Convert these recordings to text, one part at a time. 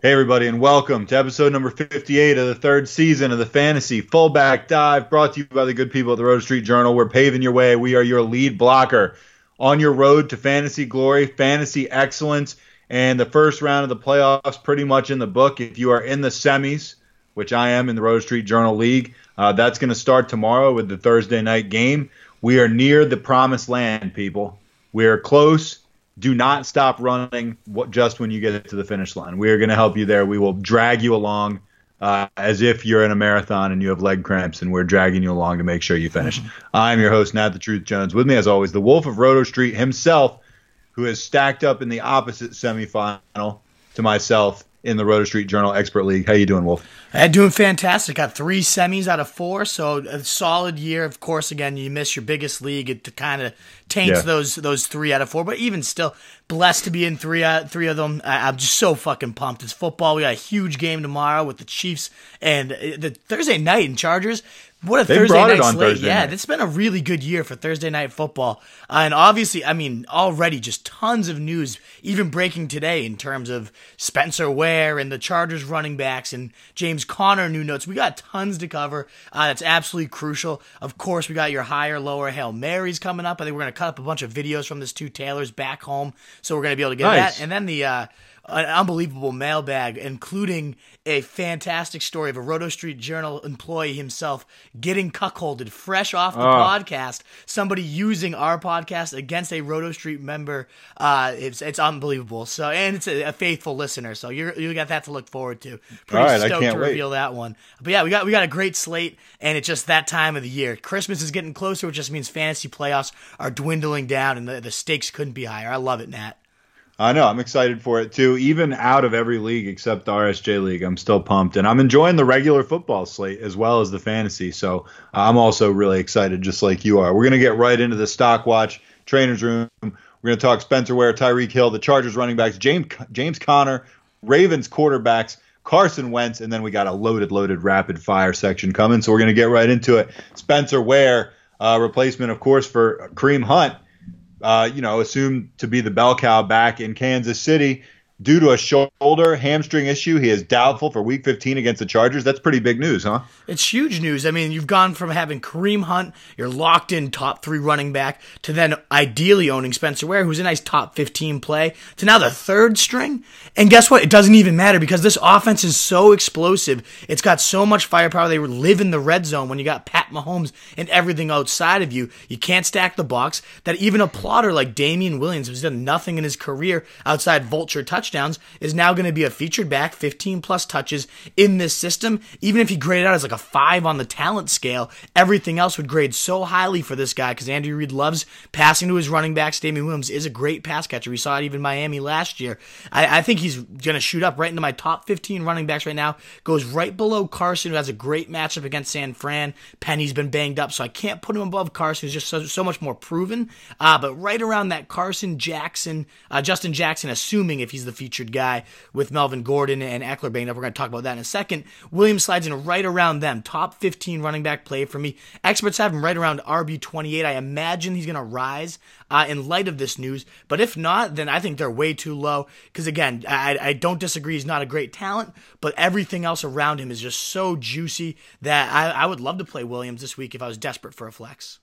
Hey, everybody, and welcome to episode number 58 of the third season of the Fantasy Fullback Dive, brought to you by the good people at the Road Street Journal. We're paving your way. We are your lead blocker on your road to fantasy glory, fantasy excellence, and the first round of the playoffs pretty much in the book. If you are in the semis, which I am in the Road Street Journal League, that's going to start tomorrow with the Thursday night game. We are near the promised land, people. We are close. Do not stop running just when you get to the finish line. We are going to help you there. We will drag you along as if you're in a marathon and you have leg cramps, and we're dragging you along to make sure you finish. I'm your host, Nat the Truth Jones. With me, as always, the Wolf of Roto Street himself, who has stacked up in the opposite semifinal to myself in the Roto Street Journal Expert League. How you doing, Wolf? I'm doing fantastic. Got 3 semis out of 4, so a solid year. Of course, again, you miss your biggest league. It kind of taints those 3 out of 4, but even still, blessed to be in three of them. I'm just so fucking pumped. It's football. We got a huge game tomorrow with the Chiefs and the Thursday night in Chargers. What a Thursday night slate. Yeah, it's been a really good year for Thursday night football. And obviously, I mean, already just tons of news, even breaking today in terms of Spencer Ware and the Chargers running backs and James Conner new notes. We got tons to cover. That's absolutely crucial. Of course, we got your higher, lower Hail Marys coming up. I think we're going to cut up a bunch of videos from this 2 Taylors back home. So we're going to be able to get that. And then an unbelievable mailbag, including a fantastic story of a Roto Street Journal employee himself getting cuckolded fresh off the podcast. Somebody using our podcast against a Roto Street member. It's unbelievable. So, and it's a faithful listener. So you got that to look forward to. Pretty stoked to reveal that one. But yeah, we got a great slate, and it's just that time of the year. Christmas is getting closer, which just means fantasy playoffs are dwindling down, and the stakes couldn't be higher. I love it, Nat. I know. I'm excited for it, too. Even out of every league except the RSJ League, I'm still pumped. And I'm enjoying the regular football slate as well as the fantasy. So I'm also really excited, just like you are. We're going to get right into the stock watch, trainer's room. We're going to talk Spencer Ware, Tyreek Hill, the Chargers running backs, James Conner, Ravens quarterbacks, Carson Wentz, and then we got a loaded rapid fire section coming. So we're going to get right into it. Spencer Ware, replacement, of course, for Kareem Hunt. Assumed to be the bell cow back in Kansas City. Due to a shoulder hamstring issue, he is doubtful for Week 15 against the Chargers. That's pretty big news, huh? It's huge news. I mean, you've gone from having Kareem Hunt, your locked-in top 3 running back, to then ideally owning Spencer Ware, who's a nice top 15 play, to now the 3rd string. And guess what? It doesn't even matter because this offense is so explosive. It's got so much firepower. They live in the red zone when you got Pat Mahomes and everything outside of you. You can't stack the box. That even a plotter like Damien Williams, who's done nothing in his career outside vulture touchdowns, is now going to be a featured back, 15-plus touches in this system. Even if he graded out as like a 5 on the talent scale, everything else would grade so highly for this guy because Andy Reid loves passing to his running backs. Damien Williams is a great pass catcher. We saw it even in Miami last year. I think he's going to shoot up right into my top 15 running backs right now. Goes right below Carson, who has a great matchup against San Fran. Penny's been banged up, so I can't put him above Carson, who's just so much more proven. But right around that Justin Jackson, assuming if he's the featured guy with Melvin Gordon and Eckler banged up. We're going to talk about that in a second. Williams slides in right around them. Top 15 running back play for me. Experts have him right around RB 28. I imagine he's going to rise in light of this news. But if not, then I think they're way too low. Because again, I don't disagree he's not a great talent, but everything else around him is just so juicy that I would love to play Williams this week if I was desperate for a flex.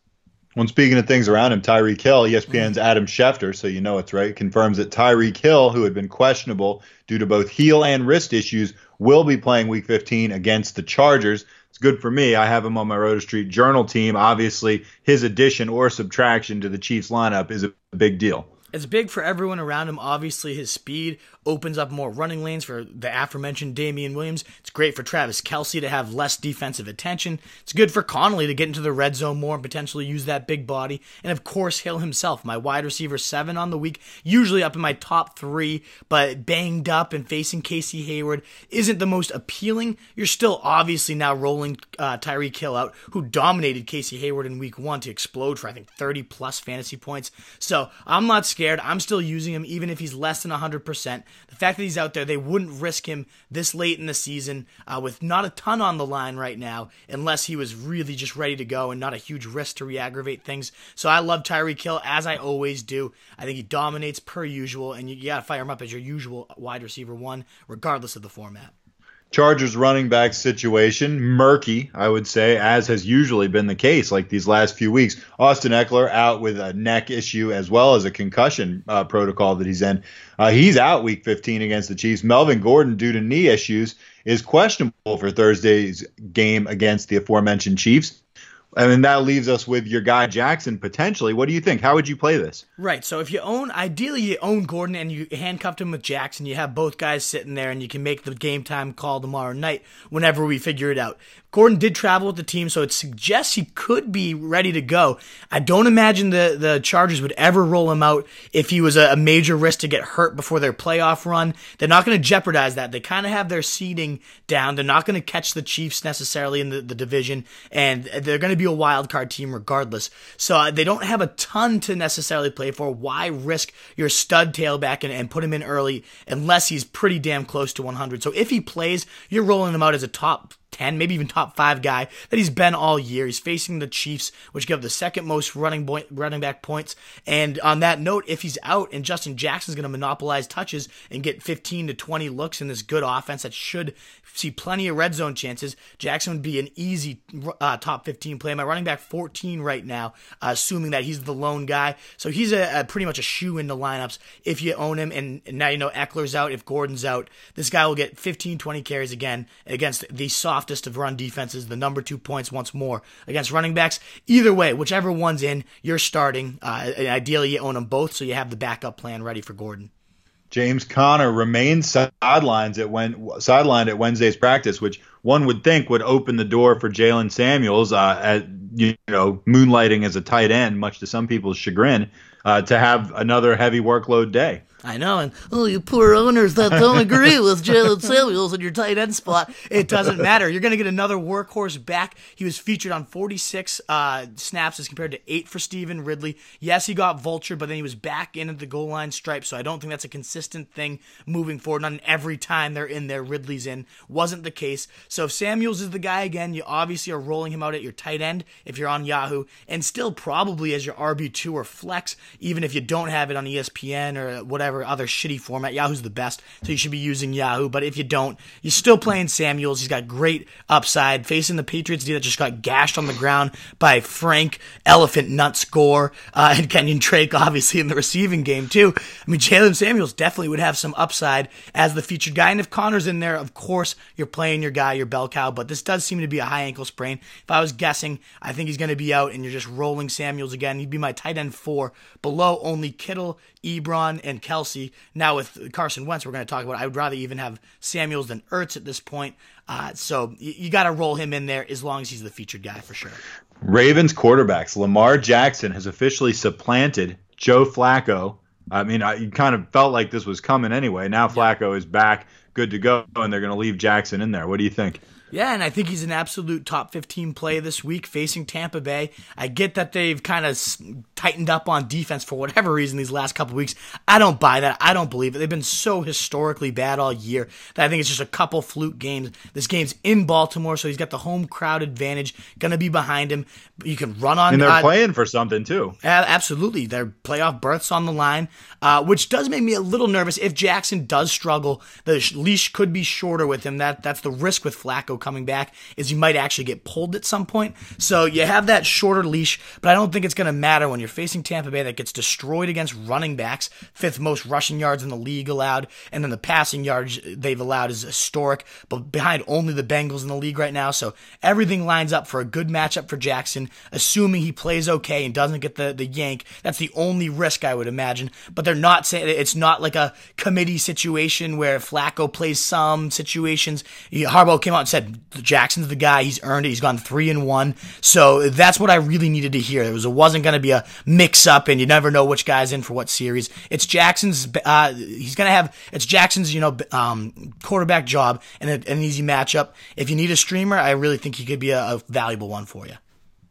When speaking of things around him, Tyreek Hill, ESPN's Adam Schefter, so you know it's right, confirms that Tyreek Hill, who had been questionable due to both heel and wrist issues, will be playing Week 15 against the Chargers. It's good for me. I have him on my Roto Street Journal team. Obviously, his addition or subtraction to the Chiefs lineup is a big deal. It's big for everyone around him. Obviously, his speed opens up more running lanes for the aforementioned Damien Williams. It's great for Travis Kelce to have less defensive attention. It's good for Connolly to get into the red zone more and potentially use that big body. And of course, Hill himself, my wide receiver 7 on the week, usually up in my top 3, but banged up and facing Casey Hayward isn't the most appealing. You're still obviously now rolling Tyreek Hill out, who dominated Casey Hayward in week 1 to explode for, I think, 30-plus fantasy points. So I'm not scared. I'm still using him even if he's less than 100%. The fact that he's out there, they wouldn't risk him this late in the season with not a ton on the line right now unless he was really just ready to go and not a huge risk to re-aggravate things. So I love Tyreek Hill, as I always do. I think he dominates per usual, and you got to fire him up as your usual wide receiver one, regardless of the format. Chargers running back situation, murky, I would say, as has usually been the case like these last few weeks. Austin Eckler out with a neck issue as well as a concussion protocol that he's in. He's out week 15 against the Chiefs. Melvin Gordon, due to knee issues, is questionable for Thursday's game against the aforementioned Chiefs. I mean, that leaves us with your guy Jackson potentially. What do you think? How would you play this? Right. So if ideally you own Gordon and you handcuffed him with Jackson, you have both guys sitting there and you can make the game time call tomorrow night whenever we figure it out. Gordon did travel with the team, so it suggests he could be ready to go. I don't imagine the Chargers would ever roll him out if he was a major risk to get hurt before their playoff run. They're not going to jeopardize that. They kind of have their seeding down. They're not going to catch the Chiefs necessarily in the division, and they're going to be a wild card team regardless. So they don't have a ton to necessarily play for. Why risk your stud tailback and put him in early unless he's pretty damn close to 100? So if he plays, you're rolling him out as a top 10, maybe even top 5 guy that he's been all year. He's facing the Chiefs, which give the second most running back points. And on that note, if he's out and Justin Jackson's going to monopolize touches and get 15 to 20 looks in this good offense that should see plenty of red zone chances, Jackson would be an easy top 15 play. My running back 14 right now, assuming that he's the lone guy. So he's pretty much a shoe in the lineups if you own him. And now you know Eckler's out. If Gordon's out, this guy will get 15, 20 carries again against the softest of run defenses, the number 2 points once more against running backs. Either way, whichever one's in, you're starting. Ideally, you own them both, so you have the backup plan ready for Gordon. James Conner remains sidelined at Wednesday's practice, which one would think would open the door for Jaylen Samuels, moonlighting as a tight end, much to some people's chagrin, to have another heavy workload day. I know, and you poor owners that don't agree with Jaylen Samuels in your tight end spot. It doesn't matter. You're going to get another workhorse back. He was featured on 46 snaps as compared to 8 for Stephen Ridley. Yes, he got vultured, but then he was back in at the goal line stripe, so I don't think that's a consistent thing moving forward. Not every time they're in there, Ridley's in. Wasn't the case. So if Samuels is the guy again, you obviously are rolling him out at your tight end if you're on Yahoo, and still probably as your RB2 or flex, even if you don't have it on ESPN or whatever other shitty format. Yahoo's the best, so you should be using Yahoo. But if you don't, you're still playing Samuels. He's got great upside. Facing the Patriots D that just got gashed on the ground by Frank Elephant Nuts Gore and Kenyon Drake, obviously, in the receiving game, too. I mean, Jaylen Samuels definitely would have some upside as the featured guy. And if Connor's in there, of course, you're playing your guy, your bell cow. But this does seem to be a high ankle sprain. If I was guessing, I think he's going to be out, and you're just rolling Samuels again. He'd be my tight end 4. Below only Kittle, Ebron, and Kelsey. Now with Carson Wentz, we're going to talk about, I would rather even have Samuels than Ertz at this point. So you got to roll him in there as long as he's the featured guy for sure. Ravens quarterbacks. Lamar Jackson has officially supplanted Joe Flacco. I mean, you kind of felt like this was coming anyway. Now Flacco is back, good to go, and they're going to leave Jackson in there. What do you think? Yeah, and I think he's an absolute top 15 play this week facing Tampa Bay. I get that they've kind of tightened up on defense for whatever reason these last couple weeks. I don't buy that. I don't believe it. They've been so historically bad all year that I think it's just a couple fluke games. This game's in Baltimore, so he's got the home crowd advantage. Going to be behind him. You can run on. And they're playing for something, too. Absolutely. Their playoff berths on the line, which does make me a little nervous. If Jackson does struggle, the leash could be shorter with him. That's the risk with Flacco coming back, is you might actually get pulled at some point. So you have that shorter leash, but I don't think it's going to matter when you're facing Tampa Bay that gets destroyed against running backs, 5th most rushing yards in the league allowed, and then the passing yards they've allowed is historic, but behind only the Bengals in the league right now. So everything lines up for a good matchup for Jackson, assuming he plays okay and doesn't get the yank. That's the only risk I would imagine, but they're not saying it's not like a committee situation where Flacco plays some situations. Harbaugh came out and said Jackson's the guy. He's earned it. He's gone 3-1. So that's what I really needed to hear. It wasn't going to be a mix-up, and you never know which guy's in for what series. It's Jackson's. It's Jackson's quarterback job and an easy matchup. If you need a streamer, I really think he could be a valuable one for you.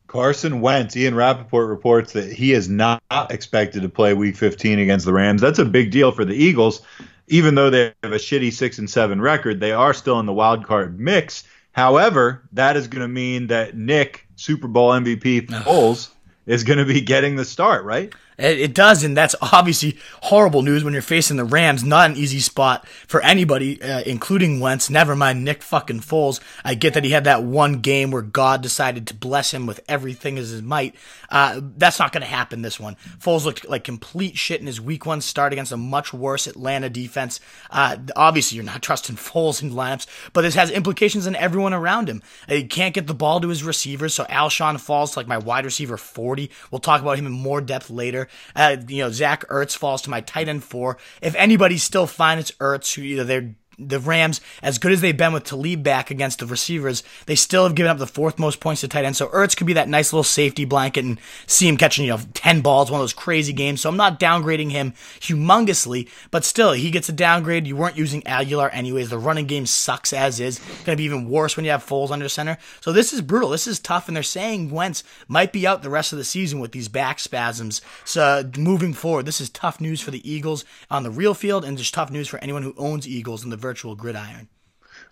Carson Wentz, Ian Rappaport reports that he is not expected to play Week 15 against the Rams. That's a big deal for the Eagles. even though they have a shitty 6-7 record, they are still in the wild card mix. However, that is going to mean that Nick, Super Bowl MVP Foles, is going to be getting the start, right? It does, and that's obviously horrible news when you're facing the Rams. Not an easy spot for anybody, including Wentz. Never mind Nick fucking Foles. I get that he had that one game where God decided to bless him with everything as his might. That's not going to happen this one. Foles looked like complete shit in his week 1 start against a much worse Atlanta defense. Obviously, you're not trusting Foles in lineups, but this has implications on everyone around him. He can't get the ball to his receivers, so Alshon falls to like my wide receiver 40. We'll talk about him in more depth later. Zach Ertz falls to my tight end 4. If anybody's still fine, it's Ertz, who the Rams, as good as they've been with Talib back against the receivers, they still have given up the 4th most points to tight end. So Ertz could be that nice little safety blanket and see him catching 10 balls, one of those crazy games. So I'm not downgrading him humongously, but still, he gets a downgrade. You weren't using Aguilar anyways. The running game sucks as is. It's going to be even worse when you have Foles under center. So this is brutal. This is tough, and they're saying Wentz might be out the rest of the season with these back spasms. So moving forward, this is tough news for the Eagles on the real field, and just tough news for anyone who owns Eagles in the virtual gridiron.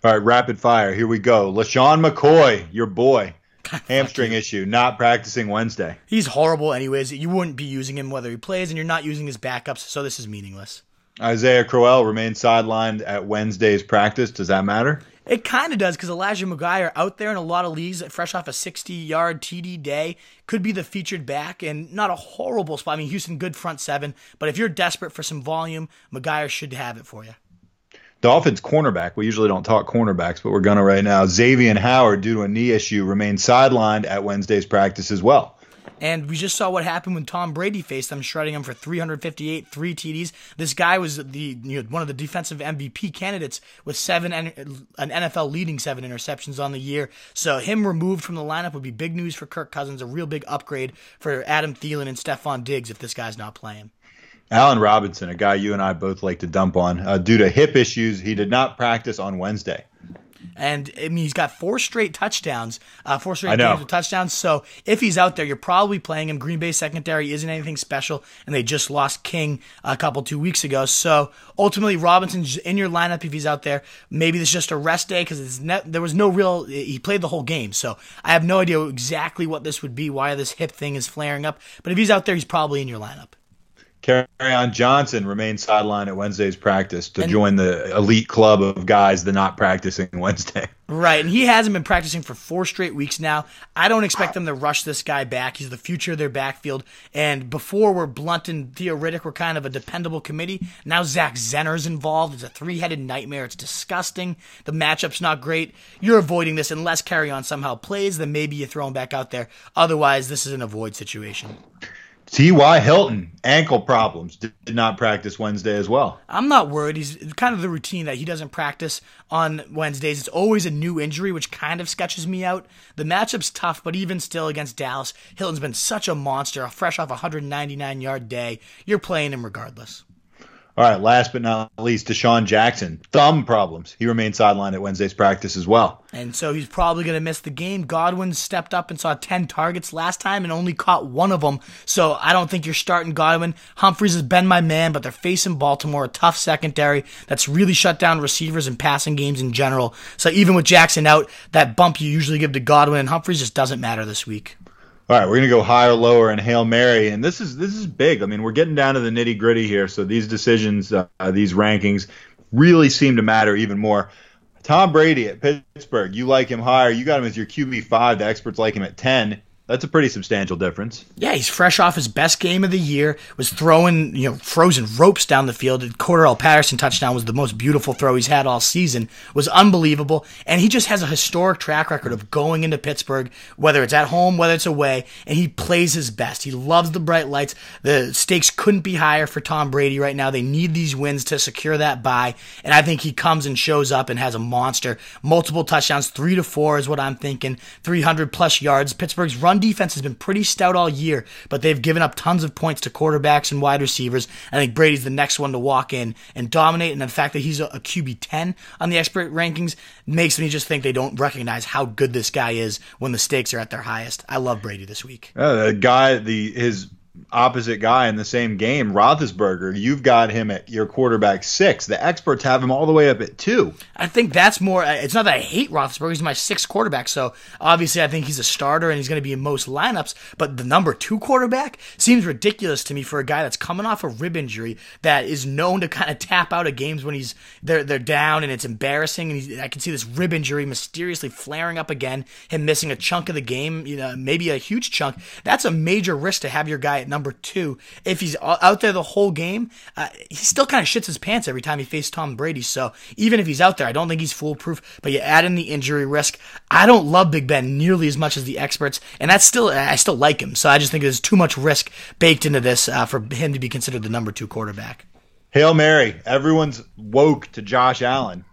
All right, rapid fire. Here we go. LaShawn McCoy, your boy. Hamstring issue, not practicing Wednesday. He's horrible anyways. You wouldn't be using him whether he plays, and you're not using his backups, so this is meaningless. Isaiah Crowell remains sidelined at Wednesday's practice. Does that matter? It kind of does, because Elijah McGuire out there in a lot of leagues, fresh off a 60-yard TD day, could be the featured back, and not a horrible spot. I mean, Houston, good front 7, but if you're desperate for some volume, McGuire should have it for you. Dolphins cornerback. We usually don't talk cornerbacks, but we're going to right now. Xavier Howard, due to a knee issue, remains sidelined at Wednesday's practice as well. And we just saw what happened when Tom Brady faced them, shredding him for 358, 3 TDs. This guy was one of the defensive MVP candidates with an NFL leading 7 interceptions on the year. So him removed from the lineup would be big news for Kirk Cousins, a real big upgrade for Adam Thielen and Stephon Diggs if this guy's not playing. Allen Robinson, a guy you and I both like to dump on, due to hip issues, he did not practice on Wednesday. And I mean, he's got 4 straight touchdowns, 4 straight games with touchdowns. So if he's out there, you're probably playing him. Green Bay secondary isn't anything special, and they just lost King 2 weeks ago. So ultimately, Robinson's in your lineup if he's out there. Maybe this is just a rest day because there was no real. He played the whole game, so I have no idea exactly what this would be, why this hip thing is flaring up. But if he's out there, he's probably in your lineup. Kerryon Johnson remains sidelined at Wednesday's practice to join the elite club of guys that not practicing Wednesday. Right, and he hasn't been practicing for 4 straight weeks now. I don't expect them to rush this guy back. He's the future of their backfield. And before we're Blunt and Theo Riddick were kind of a dependable committee. Now Zach Zenner's involved. It's a 3-headed nightmare. It's disgusting. The matchup's not great. You're avoiding this unless Kerryon somehow plays. Then maybe you throw him back out there. Otherwise, this is an avoid situation. T.Y. Hilton, ankle problems, did not practice Wednesday as well. I'm not worried. He's kind of the routine that he doesn't practice on Wednesdays. It's always a new injury, which kind of sketches me out. The matchup's tough, but even still against Dallas, Hilton's been such a monster, fresh off a 199-yard day. You're playing him regardless. All right, last but not least, DeSean Jackson, thumb problems. He remained sidelined at Wednesday's practice as well. And so he's probably going to miss the game. Godwin stepped up and saw 10 targets last time and only caught 1 of them. So I don't think you're starting Godwin. Humphries has been my man, but they're facing Baltimore, a tough secondary that's really shut down receivers and passing games in general. So even with Jackson out, that bump you usually give to Godwin and Humphries just doesn't matter this week. All right, we're going to go higher, lower, and Hail Mary, and this is big. I mean, we're getting down to the nitty-gritty here, so these decisions, these rankings really seem to matter even more. Tom Brady at Pittsburgh, you like him higher. You got him as your QB5. The experts like him at 10. That's a pretty substantial difference. Yeah, he's fresh off his best game of the year, was throwing, frozen ropes down the field. The Cordarrelle Patterson touchdown was the most beautiful throw he's had all season. Was unbelievable. And he just has a historic track record of going into Pittsburgh, whether it's at home, whether it's away, and he plays his best. He loves the bright lights. The stakes couldn't be higher for Tom Brady right now. They need these wins to secure that bye, and I think he comes and shows up and has a monster. Multiple touchdowns, 3 to 4 is what I'm thinking. 300-plus yards. Pittsburgh's run defense has been pretty stout all year, but they've given up tons of points to quarterbacks and wide receivers. I think Brady's the next one to walk in and dominate, and the fact that he's a QB 10 on the expert rankings makes me just think they don't recognize how good this guy is when the stakes are at their highest. I love Brady this week. The guy, his opposite guy in the same game, Roethlisberger, you've got him at your quarterback 6. The experts have him all the way up at 2. I think that's more. It's not that I hate Roethlisberger. He's my 6th quarterback, so obviously I think he's a starter and he's going to be in most lineups. But the number 2 quarterback seems ridiculous to me for a guy that's coming off a rib injury that is known to kind of tap out of games when they're down and it's embarrassing. And I can see this rib injury mysteriously flaring up again. Him missing a chunk of the game, maybe a huge chunk. That's a major risk to have your guy at number 2. If he's out there the whole game, he still kind of shits his pants every time he faces Tom Brady. So even if he's out there, I don't think he's foolproof. But you add in the injury risk. I don't love Big Ben nearly as much as the experts, and I still like him. So I just think there's too much risk baked into this for him to be considered the number 2 quarterback. Hail Mary. Everyone's woke to Josh Allen,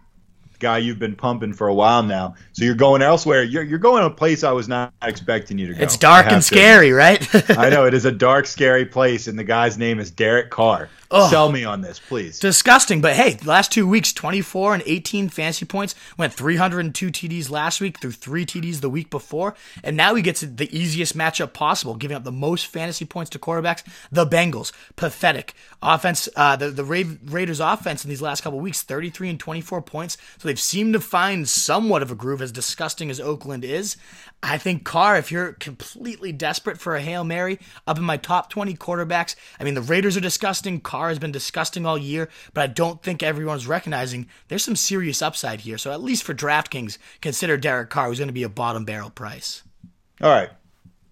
guy you've been pumping for a while now. So you're going elsewhere. You're going to a place I was not expecting you to go. It's dark and scary, right? I know. It is a dark, scary place, and the guy's name is Derek Carr. Oh, sell me on this, please. Disgusting. But hey, last 2 weeks, 24 and 18 fantasy points. Went 302 TDs last week, threw 3 TDs the week before. And now he gets the easiest matchup possible, giving up the most fantasy points to quarterbacks. The Bengals. Pathetic. Offense, the Raiders offense in these last couple weeks, 33 and 24 points. So they've seemed to find somewhat of a groove, as disgusting as Oakland is. I think Carr, if you're completely desperate for a Hail Mary, up in my top 20 quarterbacks. I mean, the Raiders are disgusting. Carr has been disgusting all year, but I don't think everyone's recognizing there's some serious upside here. So at least for DraftKings, consider Derek Carr, who's going to be a bottom barrel price. All right.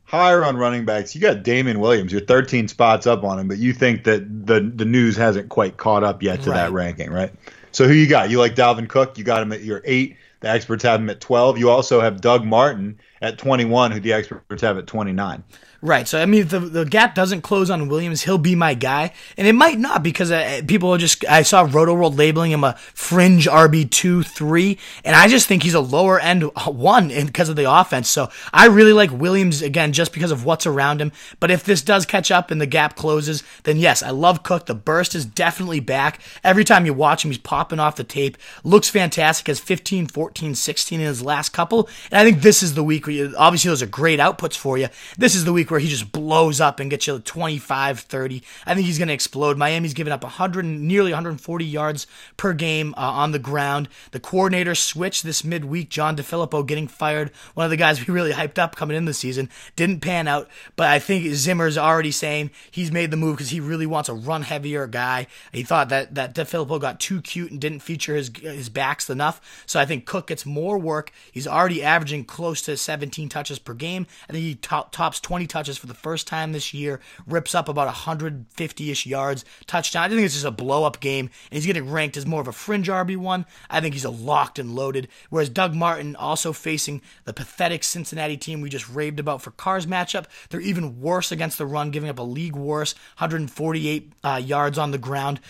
Higher on running backs, you got Damien Williams. You're 13 spots up on him, but you think that the news hasn't quite caught up yet to that ranking, right? So who you got? You like Dalvin Cook. You got him at your 8. The experts have him at 12. You also have Doug Martin at 21, who the experts have at 29. Right. So, I mean, if the gap doesn't close on Williams, he'll be my guy. And it might not, because people are I saw Roto-World labeling him a fringe RB2, 3. And I just think he's a lower end 1 because of the offense. So I really like Williams, again, just because of what's around him. But if this does catch up and the gap closes, then yes, I love Cook. The burst is definitely back. Every time you watch him, he's popping off the tape. Looks fantastic. Has 15, 14, 16 in his last couple. And I think this is the week where obviously those are great outputs for you. This is the week where he just blows up and gets you 25, 30. I think he's going to explode. Miami's given up nearly 140 yards per game on the ground. The coordinator switched this midweek. John DeFilippo getting fired. One of the guys we really hyped up coming in the season. Didn't pan out, but I think Zimmer's already saying he's made the move because he really wants a run-heavier guy. He thought that DeFilippo got too cute and didn't feature his backs enough. So I think Cook gets more work. He's already averaging close to 17 touches per game. I think he tops 20 touches for the first time this year, rips up about 150-ish yards, touchdown. I think it's just a blow-up game, and he's getting ranked as more of a fringe RB1. I think he's a locked and loaded, whereas Doug Martin also facing the pathetic Cincinnati team we just raved about for Carr's matchup. They're even worse against the run, giving up a league worse 148 yards on the ground.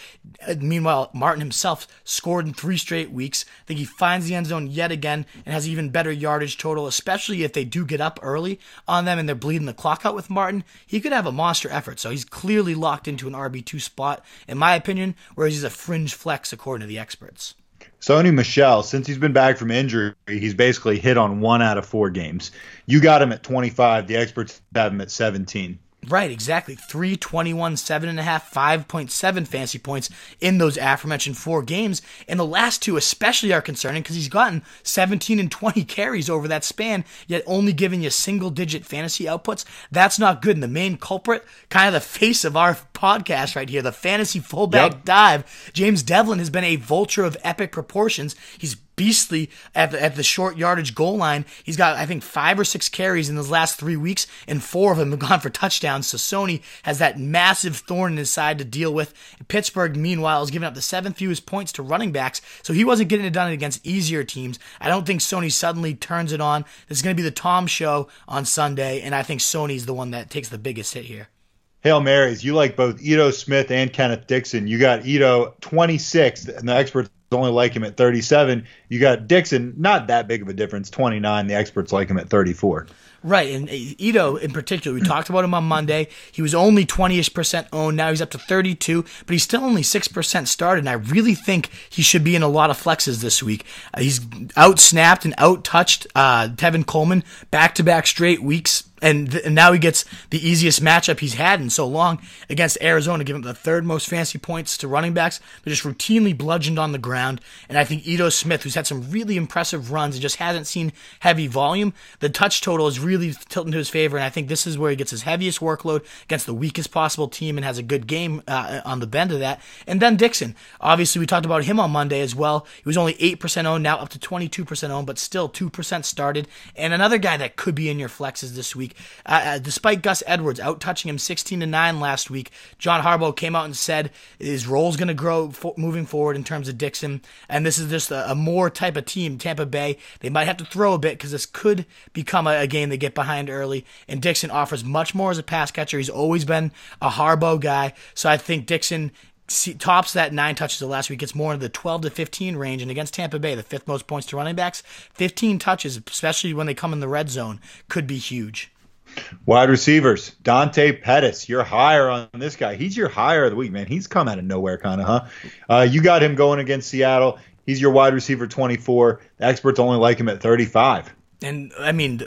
Meanwhile, Martin himself scored in 3 straight weeks. I think he finds the end zone yet again and has even better yardage total, especially if they do get up early on them and they're bleeding the clock out with Martin. He could have a monster effort, so he's clearly locked into an RB2 spot, in my opinion, whereas he's a fringe flex according to the experts. Sony Michel, since he's been back from injury, he's basically hit on 1 out of 4 games. You got him at 25. The experts have him at 17. Right, exactly. 3, 21, 7.5, 5.7 fantasy points in those aforementioned 4 games. And the last 2 especially are concerning because he's gotten 17 and 20 carries over that span, yet only giving you single-digit fantasy outputs. That's not good. And the main culprit, kind of the face of our podcast right here, the Fantasy Fullback Dive, James Devlin has been a vulture of epic proportions. He's beastly at the short yardage goal line. He's got, I think, 5 or 6 carries in those last 3 weeks, and 4 of them have gone for touchdowns. So Sony has that massive thorn in his side to deal with. Pittsburgh, meanwhile, is giving up the 7th fewest points to running backs, so he wasn't getting it done against easier teams. I don't think Sony suddenly turns it on. This is going to be the Tom show on Sunday, and I think Sony's the one that takes the biggest hit here. Hail Marys, you like both Ito Smith and Kenneth Dixon. You got Ito 26th, and the experts only like him at 37. You got Dixon, not that big of a difference, 29. The experts like him at 34. Right, and Ito in particular, we talked about him on Monday. He was only 20-ish% owned. Now he's up to 32, but he's still only 6% started, and I really think he should be in a lot of flexes this week. He's out-snapped and out-touched Tevin Coleman back-to-back straight weeks. And now he gets the easiest matchup he's had in so long against Arizona, giving the third most fantasy points to running backs. They're just routinely bludgeoned on the ground. And I think Ito Smith, who's had some really impressive runs and just hasn't seen heavy volume, the touch total is really tilting to his favor. And I think this is where he gets his heaviest workload against the weakest possible team and has a good game on the bend of that. And then Dixon. Obviously, we talked about him on Monday as well. He was only 8% owned, now up to 22% owned, but still 2% started. And another guy that could be in your flexes this week. Despite Gus Edwards out-touching him 16-9 last week, John Harbaugh came out and said his role's going to grow moving forward in terms of Dixon, and this is just a more type of team, Tampa Bay. They might have to throw a bit because this could become a game they get behind early, and Dixon offers much more as a pass catcher. He's always been a Harbaugh guy, so I think Dixon tops that 9 touches of last week, gets more into the 12 to 15 range, and against Tampa Bay, the 5th most points to running backs, 15 touches, especially when they come in the red zone, could be huge. Wide receivers, Dante Pettis, you're higher on this guy. He's your higher of the week, man. He's come out of nowhere kind of, huh? You got him going against Seattle. He's your wide receiver 24. The experts only like him at 35. And, I mean,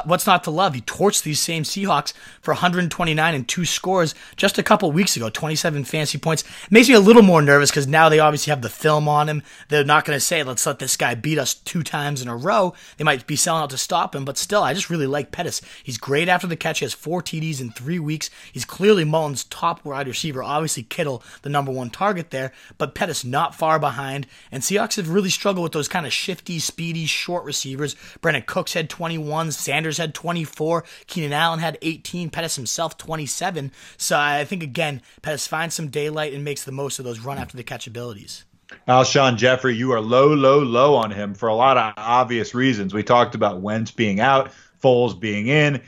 what's not to love? He torched these same Seahawks for 129 and 2 scores just a couple weeks ago, 27 fantasy points. It makes me a little more nervous because now they obviously have the film on him. They're not going to say, let's let this guy beat us 2 times in a row. They might be selling out to stop him, but still, I just really like Pettis. He's great after the catch. He has 4 TDs in 3 weeks. He's clearly Mullins' top wide receiver. Obviously, Kittle, the number 1 target there, but Pettis not far behind. And Seahawks have really struggled with those kind of shifty, speedy, short receivers. Brandon Cooks had 21, Sanders had 24, Keenan Allen had 18, Pettis himself 27. So I think, again, Pettis finds some daylight and makes the most of those run-after-the-catch abilities. Alshon Jeffery, you are low on him for a lot of obvious reasons. We talked about Wentz being out, Foles being in.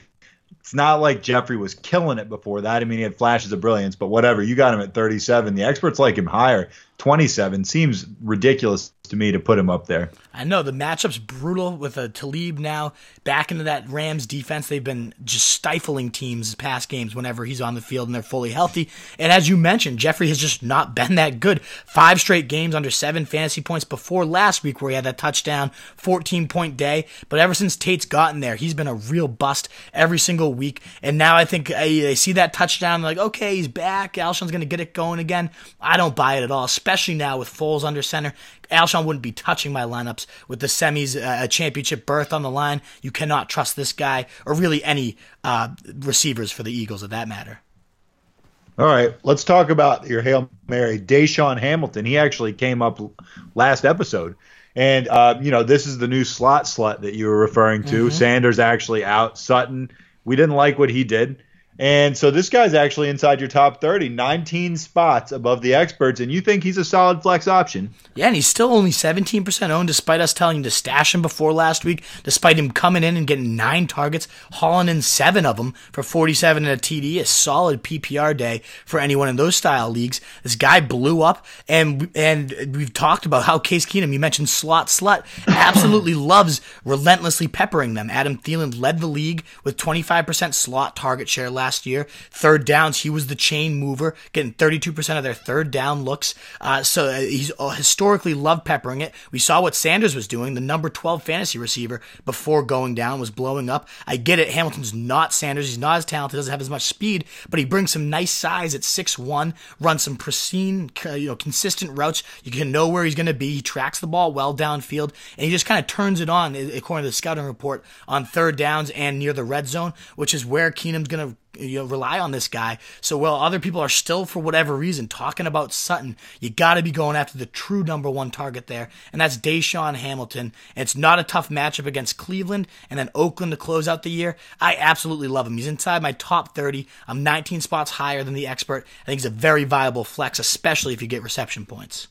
It's not like Jeffrey was killing it before that. I mean, he had flashes of brilliance, but whatever. You got him at 37. The experts like him higher. 27 seems ridiculous to me to put him up there. I know the matchup's brutal with a Talib now back into that Rams defense. They've been just stifling teams past games whenever he's on the field and they're fully healthy. And as you mentioned, Jeffrey has just not been that good. 5 straight games under 7 fantasy points before last week where he had that touchdown, 14-point day. But ever since Tate's gotten there, he's been a real bust every single week. And now I think they see that touchdown, they're like, okay, he's back. Alshon's going to get it going again. I don't buy it at all, especially now with Foles under center. Alshon wouldn't be touching my lineups with the semis, a championship berth on the line. You cannot trust this guy or really any receivers for the Eagles of that matter. All right, let's talk about your Hail Mary, DaeSean Hamilton. He actually came up last episode. And, this is the new slot slut that you were referring to. Mm-hmm. Sanders actually out. Sutton, we didn't like what he did. And so this guy's actually inside your top 30, 19 spots above the experts, and you think he's a solid flex option. Yeah, and he's still only 17% owned despite us telling you to stash him before last week, despite him coming in and getting 9 targets, hauling in 7 of them for 47 and a TD, a solid PPR day for anyone in those style leagues. This guy blew up, and we've talked about how Case Keenum, you mentioned slot slut, absolutely loves relentlessly peppering them. Adam Thielen led the league with 25% slot target share last year. Third downs, he was the chain mover, getting 32% of their third down looks. So he's historically loved peppering it. We saw what Sanders was doing. The number 12 fantasy receiver before going down was blowing up. I get it. Hamilton's not Sanders. He's not as talented, doesn't have as much speed, but he brings some nice size at 6'1", runs some pristine, consistent routes. You can know where he's going to be. He tracks the ball well downfield, and he just kind of turns it on, according to the scouting report, on third downs and near the red zone, which is where Keenum's going to rely on this guy. So while other people are still, for whatever reason, talking about Sutton, you got to be going after the true number 1 target there, and that's DaeSean Hamilton. And it's not a tough matchup against Cleveland and then Oakland to close out the year. I absolutely love him. He's inside my top 30. I'm 19 spots higher than the expert. I think he's a very viable flex, especially if you get reception points.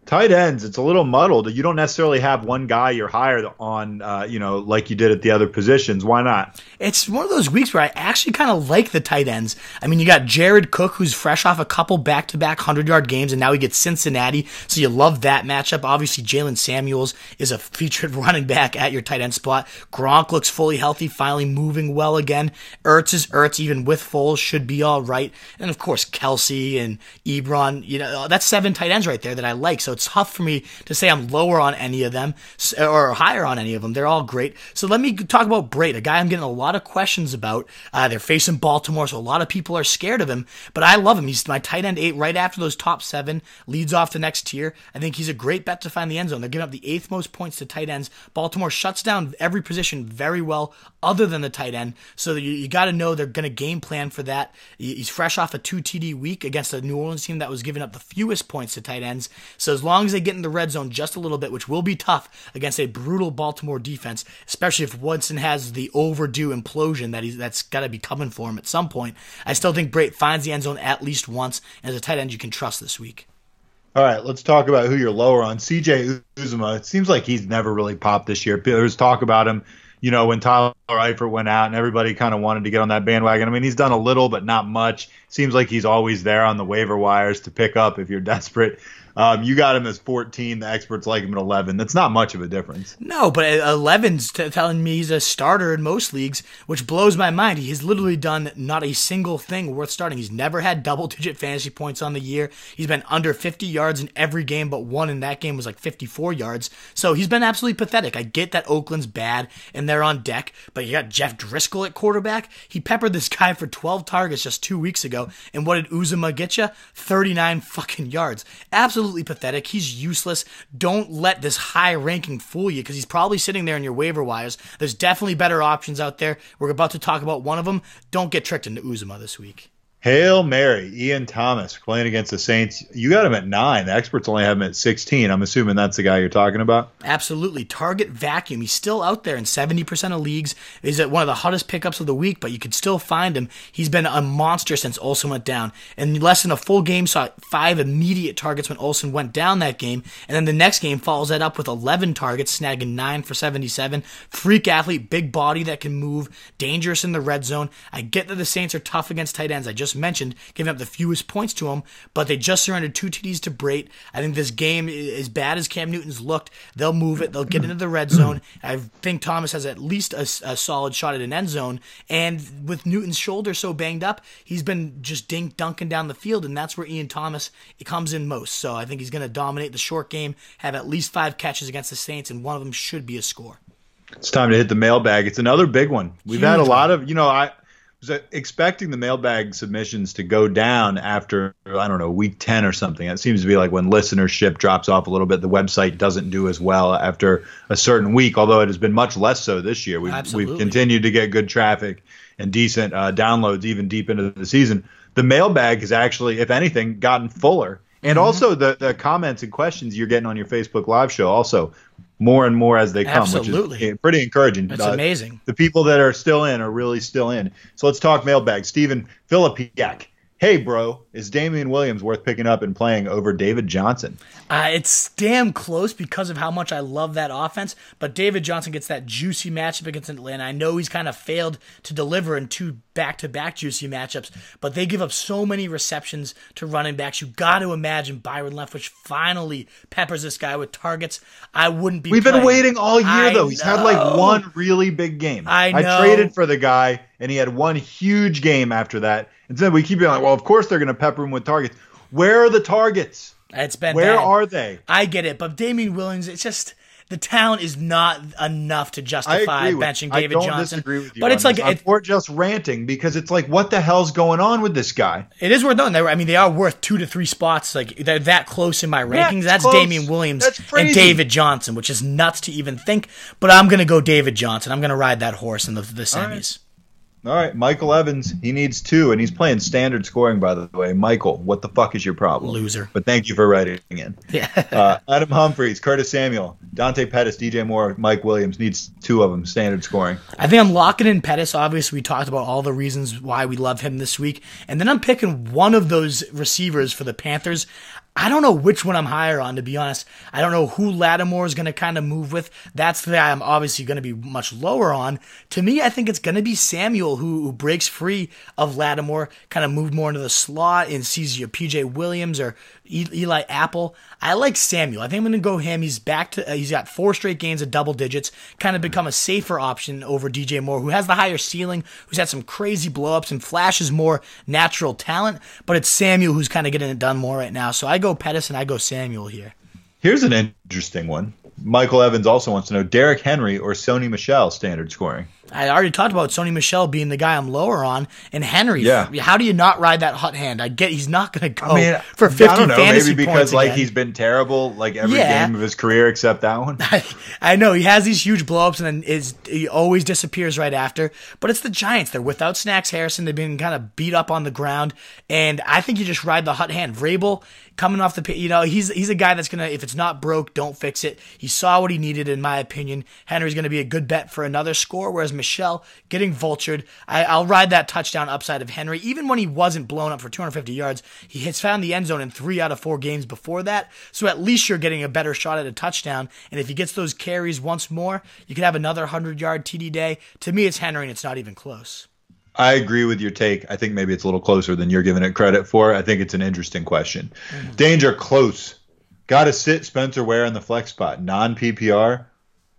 Tight ends, it's a little muddled. You don't necessarily have one guy you're higher on, like you did at the other positions. Why not? It's one of those weeks where I actually kind of like the tight ends. I mean, you got Jared Cook, who's fresh off a couple back-to-back 100-yard games, and now he gets Cincinnati, so you love that matchup. Obviously, Jaylen Samuels is a featured running back at your tight end spot. Gronk looks fully healthy, finally moving well again. Ertz is Ertz, even with Foles, should be all right. And, of course, Kelsey and Ebron, that's 7 tight ends right there that I like. So it's tough for me to say I'm lower on any of them or higher on any of them. They're all great. So let me talk about Brate, a guy I'm getting a lot of questions about. They're facing Baltimore, so a lot of people are scared of him, but I love him. He's my tight end 8 right after those top 7, leads off the next tier. I think he's a great bet to find the end zone. They're giving up the 8th most points to tight ends. Baltimore shuts down every position very well other than the tight end, so you got to know they're going to game plan for that. He's fresh off a 2 TD week against a New Orleans team that was giving up the fewest points to tight ends. So as long as they get in the red zone just a little bit, which will be tough against a brutal Baltimore defense, especially if Winston has the overdue implosion that's got to be coming for him at some point, I still think Brate finds the end zone at least once, and as a tight end you can trust this week. All right, let's talk about who you're lower on. CJ Uzomah, it seems like he's never really popped this year. There's talk about him, when Tyler Eifert went out and everybody kind of wanted to get on that bandwagon. I mean, he's done a little, but not much. Seems like he's always there on the waiver wires to pick up if you're desperate. You got him as 14. The experts like him at 11. That's not much of a difference. No, but 11's telling me he's a starter in most leagues, which blows my mind. He has literally done not a single thing worth starting. He's never had double-digit fantasy points on the year. He's been under 50 yards in every game, but one in that game was like 54 yards. So he's been absolutely pathetic. I get that Oakland's bad and they're on deck, but you got Jeff Driscoll at quarterback. He peppered this guy for 12 targets just 2 weeks ago, and what did Uzomah get you? 39 fucking yards. Absolutely pathetic. He's useless. Don't let this high ranking fool you, because he's probably sitting there in your waiver wires. There's definitely better options out there. We're about to talk about one of them. Don't get tricked into Uzomah this week. Hail Mary, Ian Thomas playing against the Saints. You got him at 9. The experts only have him at 16. I'm assuming that's the guy you're talking about. Absolutely. Target vacuum. He's still out there in 70% of leagues. He's at one of the hottest pickups of the week, but you could still find him. He's been a monster since Olsen went down. In less than a full game, saw 5 immediate targets when Olsen went down that game. And then the next game follows that up with 11 targets, snagging 9 for 77. Freak athlete, big body that can move, dangerous in the red zone. I get that the Saints are tough against tight ends. I just mentioned, giving up the fewest points to him, but they just surrendered 2 TDs to Brate. I think this game, as bad as Cam Newton's looked, they'll move it. They'll get into the red zone. I think Thomas has at least a solid shot at an end zone, and with Newton's shoulder so banged up, he's been just dunking down the field, and that's where Ian Thomas comes in most. So I think he's going to dominate the short game, have at least 5 catches against the Saints, and one of them should be a score. It's time to hit the mailbag. It's another big one. We've had a lot of, I was expecting the mailbag submissions to go down after, week 10 or something. It seems to be like when listenership drops off a little bit, the website doesn't do as well after a certain week, although it has been much less so this year. We've continued to get good traffic and decent downloads even deep into the season. The mailbag has actually, if anything, gotten fuller. And also the comments and questions you're getting on your Facebook Live show also more and more as they come, Absolutely. Which is pretty encouraging. It's amazing. The people that are still in are really still in. So let's talk mailbag. Stephen Filipiak. Hey, bro, is Damien Williams worth picking up and playing over David Johnson? It's damn close because of how much I love that offense, but David Johnson gets that juicy matchup against Atlanta. I know he's kind of failed to deliver in 2 back-to-back juicy matchups, but they give up so many receptions to running backs. You got to imagine Byron Leftwich finally peppers this guy with targets. I wouldn't be We've playing. been waiting all year, though. He's had like one really big game. I know. I traded for the guy, and he had one huge game after that. And then we keep being like, well, of course they're going to pepper him with targets. Where are the targets? It's been Where bad. are they? I get it, but Damien Williams, it's just the talent is not enough to justify benching David Johnson. I don't disagree with you. But it's like we're just ranting because it's like, what the hell's going on with this guy? It is worth knowing. They are worth 2 to 3 spots. Like they're that close in my rankings. That's close. Damien Williams and David Johnson, which is nuts to even think. But I'm going to go David Johnson. I'm going to ride that horse in the semis. All right, Michael Evans, he needs 2, and he's playing standard scoring, by the way. Michael, what the fuck is your problem? Loser. But thank you for writing in. Yeah. Adam Humphries, Curtis Samuel, Dante Pettis, DJ Moore, Mike Williams, needs 2 of them, standard scoring. I think I'm locking in Pettis. Obviously, we talked about all the reasons why we love him this week. And then I'm picking one of those receivers for the Panthers. I don't know which one I'm higher on, to be honest. I don't know who Lattimore is going to kind of move with. That's the guy I'm obviously going to be much lower on. To me, I think it's going to be Samuel who breaks free of Lattimore, kind of moved more into the slot and sees your PJ Williams or Eli Apple. I like Samuel. I think I'm going to go him. He's back to. He's got 4 straight games of double digits. Kind of become a safer option over DJ Moore, who has the higher ceiling, who's had some crazy blowups and flashes more natural talent. But it's Samuel who's kind of getting it done more right now. So I go Pettis and I go Samuel here. Here's an interesting one. Michael Evans also wants to know Derrick Henry or Sony Michel standard scoring. I already talked about Sony Michel being the guy I'm lower on, and Henry. Yeah. How do you not ride that hot hand? I get he's not going to go for 50 I don't know, fantasy maybe because points he's been terrible every game of his career except that one. I know he has these huge blowups and then he always disappears right after. But it's the Giants. They're without Snacks Harrison. They've been kind of beat up on the ground, and I think you just ride the hot hand. Vrabel coming off the pit, he's a guy that's gonna, if it's not broke, don't fix it. He saw what he needed, in my opinion. Henry's gonna be a good bet for another score, whereas Michel getting vultured. I'll ride that touchdown upside of Henry. Even when he wasn't blown up for 250 yards, he has found the end zone in 3 out of 4 games before that. So at least you're getting a better shot at a touchdown. And if he gets those carries once more, you could have another 100-yard TD day. To me, it's Henry, and it's not even close. I agree with your take. I think maybe it's a little closer than you're giving it credit for. I think it's an interesting question. Mm-hmm. Danger close. Got to sit Spencer Ware in the flex spot. Non-PPR.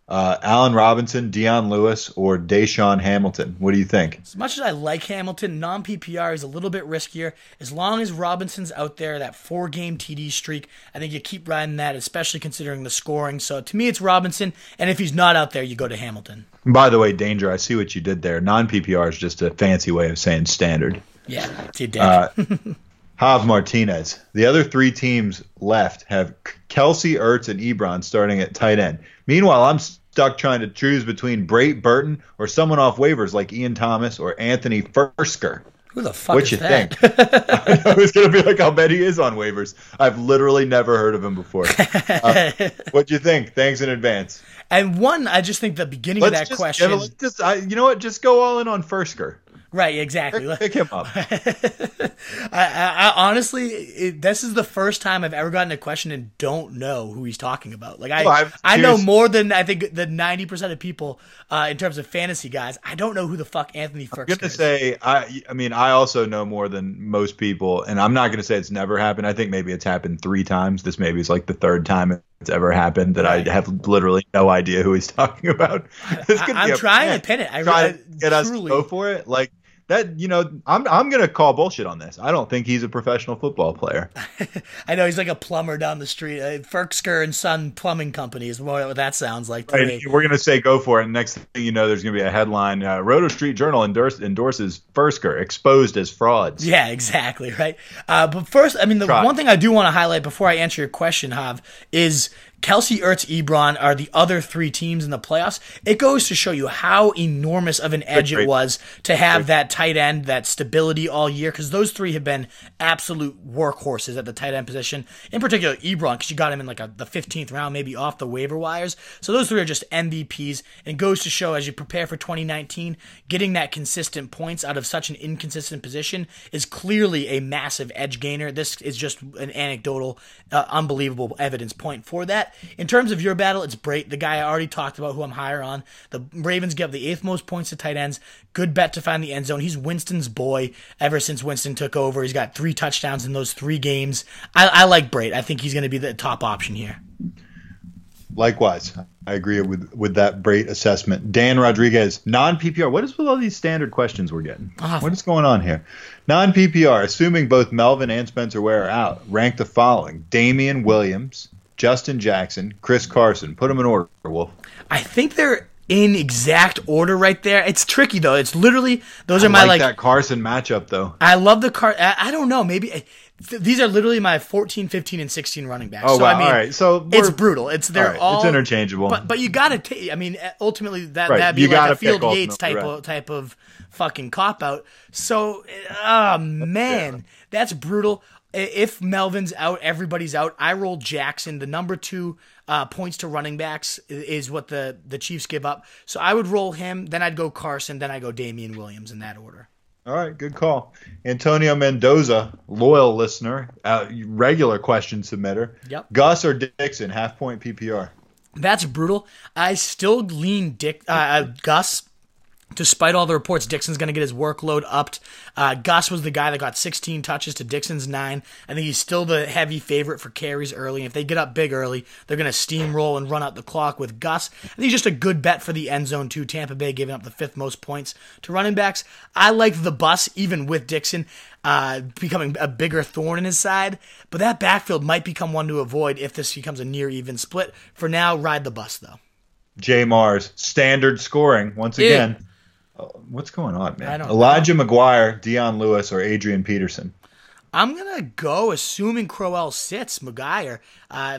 Allen Robinson, Dion Lewis, or DaeSean Hamilton. What do you think? As much as I like Hamilton, non-PPR is a little bit riskier. As long as Robinson's out there, that 4-game TD streak, I think you keep riding that, especially considering the scoring. So to me, it's Robinson, and if he's not out there, you go to Hamilton. By the way, Danger, I see what you did there. Non-PPR is just a fancy way of saying standard. Yeah, it's your dick. Jav Martinez. The other 3 teams left have Kelsey, Ertz, and Ebron starting at tight end. Meanwhile, I'm stuck trying to choose between Brate, Burton, or someone off waivers like Ian Thomas or Anthony Fursker. Who the fuck is that? What you think? I know it's going to be like, I'll bet he is on waivers. I've literally never heard of him before. What do you think? Thanks in advance. And one, I just think the beginning of that question. You know what? Just go all in on Fursker. Right, exactly. Pick him up. I honestly, this is the first time I've ever gotten a question and don't know who he's talking about. Like I know more than I think the 90% of people in terms of fantasy guys. I don't know who the fuck Anthony Fursker is. I'm gonna say, I also know more than most people, and I'm not gonna say it's never happened. I think maybe it's happened 3 times. This maybe is like the 3rd time it's ever happened that I have literally no idea who he's talking about. I'm trying to pin it. Try to get us to go for it. Like that, I'm going to call bullshit on this. I don't think he's a professional football player. I know he's like a plumber down the street. Fursker and Son Plumbing Company is what that sounds like to me. We're going to say go for it. And next thing you know, there's going to be a headline, Roto Street Journal endorses Fursker, exposed as frauds. Yeah, exactly, right? But first, one thing I do want to highlight before I answer your question, Hav, is Kelsey, Ertz, Ebron are the other 3 teams in the playoffs. It goes to show you how enormous of an edge it was to have that tight end, that stability all year, because those 3 have been absolute workhorses at the tight end position. In particular, Ebron, because you got him in like the 15th round, maybe off the waiver wires. So those 3 are just MVPs, and it goes to show as you prepare for 2019, getting that consistent points out of such an inconsistent position is clearly a massive edge gainer. This is just an anecdotal, unbelievable evidence point for that. In terms of your battle, it's Brate, the guy I already talked about, who I'm higher on. The Ravens give the 8th most points to tight ends. Good bet to find the end zone. He's Winston's boy ever since Winston took over. He's got 3 touchdowns in those 3 games. I like Brate. I think he's going to be the top option here. Likewise, I agree with that Brate assessment. Dan Rodriguez, non-PPR. What is with all these standard questions we're getting? What is going on here? Non-PPR, assuming both Melvin and Spencer Ware are out, rank the following: Damien Williams, Justin Jackson, Chris Carson. Put them in order, Wolf. I think they're in exact order right there. It's tricky, though. It's literally, those are my that Carson matchup, though. I love the I don't know. Maybe these are literally my 14, 15, and 16 running backs. Oh, wow. All right. So it's brutal. It's it's interchangeable. But you got to take, ultimately that'd be like a Field Yates type of fucking cop out. So, man, that's brutal. If Melvin's out, everybody's out. I roll Jackson. The number 2 points to running backs is what the Chiefs give up. So I would roll him. Then I'd go Carson. Then I go Damien Williams in that order. All right, good call. Antonio Mendoza, loyal listener, regular question submitter. Yep. Gus or Dixon, half-point PPR. That's brutal. I still lean Gus. Despite all the reports, Dixon's going to get his workload upped. Gus was the guy that got 16 touches to Dixon's 9. I think he's still the heavy favorite for carries early. If they get up big early, they're going to steamroll and run out the clock with Gus. I think he's just a good bet for the end zone, too. Tampa Bay giving up the 5th most points to running backs. I like the bus, even with Dixon becoming a bigger thorn in his side. But that backfield might become one to avoid if this becomes a near-even split. For now, ride the bus, though. J. Mars, standard scoring, once again. What's going on, man? Elijah McGuire, Dion Lewis, or Adrian Peterson? I'm going to go, assuming Crowell sits, McGuire,